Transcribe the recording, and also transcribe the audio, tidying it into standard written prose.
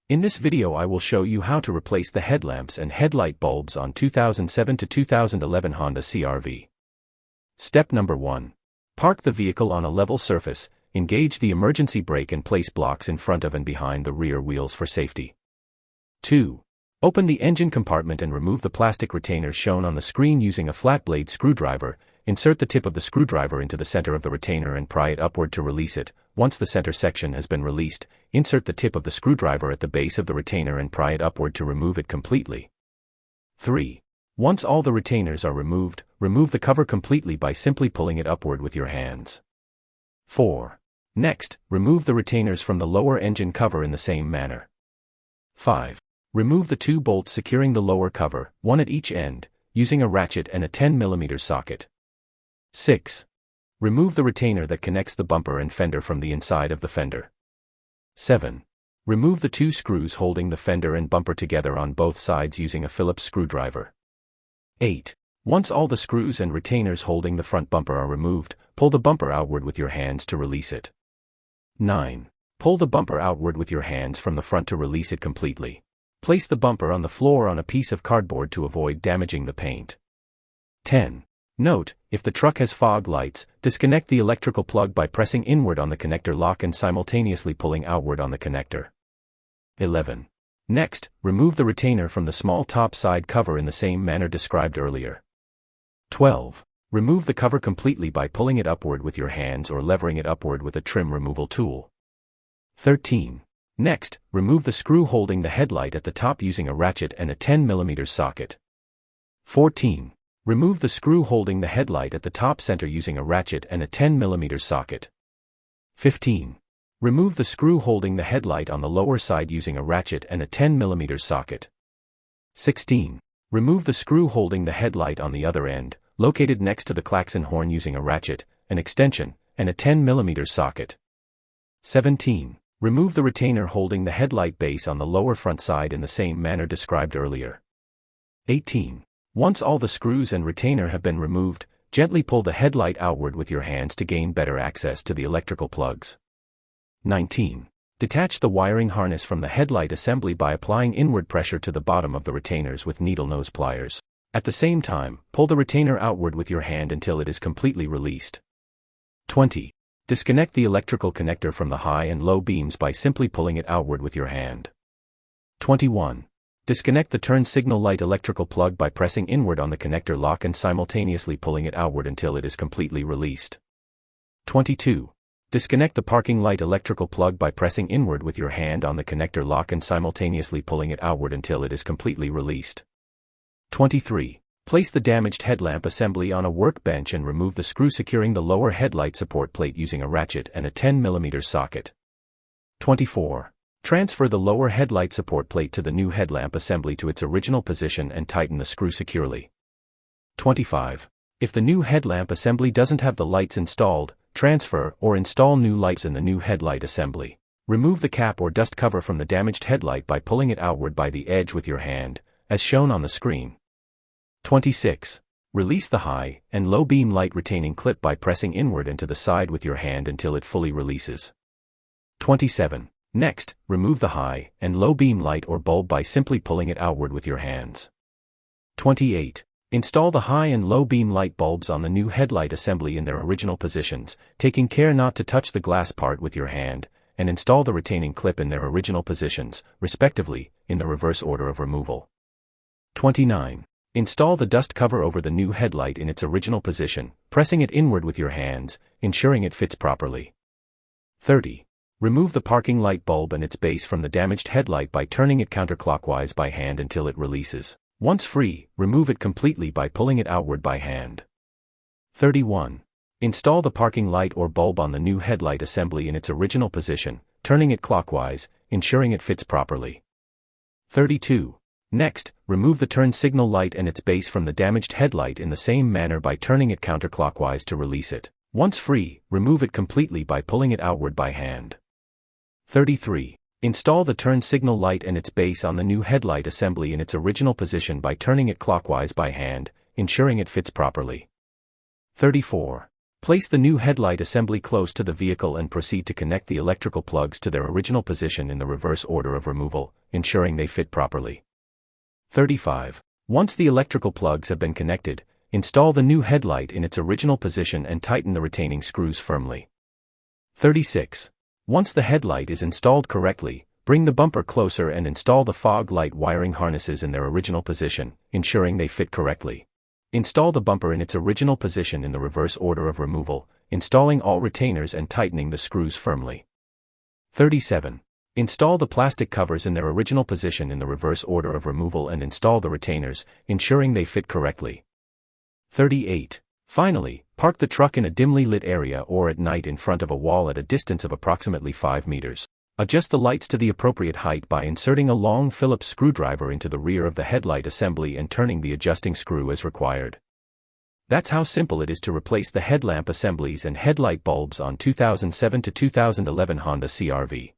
In this video I will show you how to replace the headlamps and headlight bulbs on 2007 to 2011 Honda CR-V. Step number 1. Park the vehicle on a level surface, engage the emergency brake and place blocks in front of and behind the rear wheels for safety. 2. Open the engine compartment and remove the plastic retainers shown on the screen using a flat blade screwdriver. Insert the tip of the screwdriver into the center of the retainer and pry it upward to release it. Once the center section has been released, insert the tip of the screwdriver at the base of the retainer and pry it upward to remove it completely. 3. Once all the retainers are removed, remove the cover completely by simply pulling it upward with your hands. 4. Next, remove the retainers from the lower engine cover in the same manner. 5. Remove the 2 bolts securing the lower cover, one at each end, using a ratchet and a 10 mm socket. 6. Remove the retainer that connects the bumper and fender from the inside of the fender. 7. Remove the 2 screws holding the fender and bumper together on both sides using a Phillips screwdriver. 8. Once all the screws and retainers holding the front bumper are removed, pull the bumper outward with your hands to release it. 9. Pull the bumper outward with your hands from the front to release it completely. Place the bumper on the floor on a piece of cardboard to avoid damaging the paint. 10. Note, if the truck has fog lights, disconnect the electrical plug by pressing inward on the connector lock and simultaneously pulling outward on the connector. 11. Next, remove the retainer from the small top side cover in the same manner described earlier. 12. Remove the cover completely by pulling it upward with your hands or levering it upward with a trim removal tool. 13. Next, remove the screw holding the headlight at the top using a ratchet and a 10 mm socket. 14. Remove the screw holding the headlight at the top center using a ratchet and a 10 mm socket. 15. Remove the screw holding the headlight on the lower side using a ratchet and a 10 mm socket. 16. Remove the screw holding the headlight on the other end, located next to the klaxon horn using a ratchet, an extension, and a 10 mm socket. 17. Remove the retainer holding the headlight base on the lower front side in the same manner described earlier. 18. Once all the screws and retainer have been removed, gently pull the headlight outward with your hands to gain better access to the electrical plugs. 19. Detach the wiring harness from the headlight assembly by applying inward pressure to the bottom of the retainers with needle nose pliers. At the same time, pull the retainer outward with your hand until it is completely released. 20. Disconnect the electrical connector from the high and low beams by simply pulling it outward with your hand. 21. Disconnect the turn signal light electrical plug by pressing inward on the connector lock and simultaneously pulling it outward until it is completely released. 22. Disconnect the parking light electrical plug by pressing inward with your hand on the connector lock and simultaneously pulling it outward until it is completely released. 23. Place the damaged headlamp assembly on a workbench and remove the screw securing the lower headlight support plate using a ratchet and a 10 mm socket. 24. Transfer the lower headlight support plate to the new headlamp assembly to its original position and tighten the screw securely. 25. If the new headlamp assembly doesn't have the lights installed, transfer or install new lights in the new headlight assembly. Remove the cap or dust cover from the damaged headlight by pulling it outward by the edge with your hand, as shown on the screen. 26. Release the high and low beam light retaining clip by pressing inward and to the side with your hand until it fully releases. 27. Next, remove the high and low beam light or bulb by simply pulling it outward with your hands. 28. Install the high and low beam light bulbs on the new headlight assembly in their original positions, taking care not to touch the glass part with your hand, and install the retaining clip in their original positions, respectively, in the reverse order of removal. 29. Install the dust cover over the new headlight in its original position, pressing it inward with your hands, ensuring it fits properly. 30. Remove the parking light bulb and its base from the damaged headlight by turning it counterclockwise by hand until it releases. Once free, remove it completely by pulling it outward by hand. 31. Install the parking light or bulb on the new headlight assembly in its original position, turning it clockwise, ensuring it fits properly. 32. Next, remove the turn signal light and its base from the damaged headlight in the same manner by turning it counterclockwise to release it. Once free, remove it completely by pulling it outward by hand. 33. Install the turn signal light and its base on the new headlight assembly in its original position by turning it clockwise by hand, ensuring it fits properly. 34. Place the new headlight assembly close to the vehicle and proceed to connect the electrical plugs to their original position in the reverse order of removal, ensuring they fit properly. 35. Once the electrical plugs have been connected, install the new headlight in its original position and tighten the retaining screws firmly. 36. Once the headlight is installed correctly, bring the bumper closer and install the fog light wiring harnesses in their original position, ensuring they fit correctly. Install the bumper in its original position in the reverse order of removal, installing all retainers and tightening the screws firmly. 37. Install the plastic covers in their original position in the reverse order of removal and install the retainers, ensuring they fit correctly. 38. Finally, park the truck in a dimly lit area or at night in front of a wall at a distance of approximately 5 meters. Adjust the lights to the appropriate height by inserting a long Phillips screwdriver into the rear of the headlight assembly and turning the adjusting screw as required. That's how simple it is to replace the headlamp assemblies and headlight bulbs on 2007 to 2011 Honda CR-V.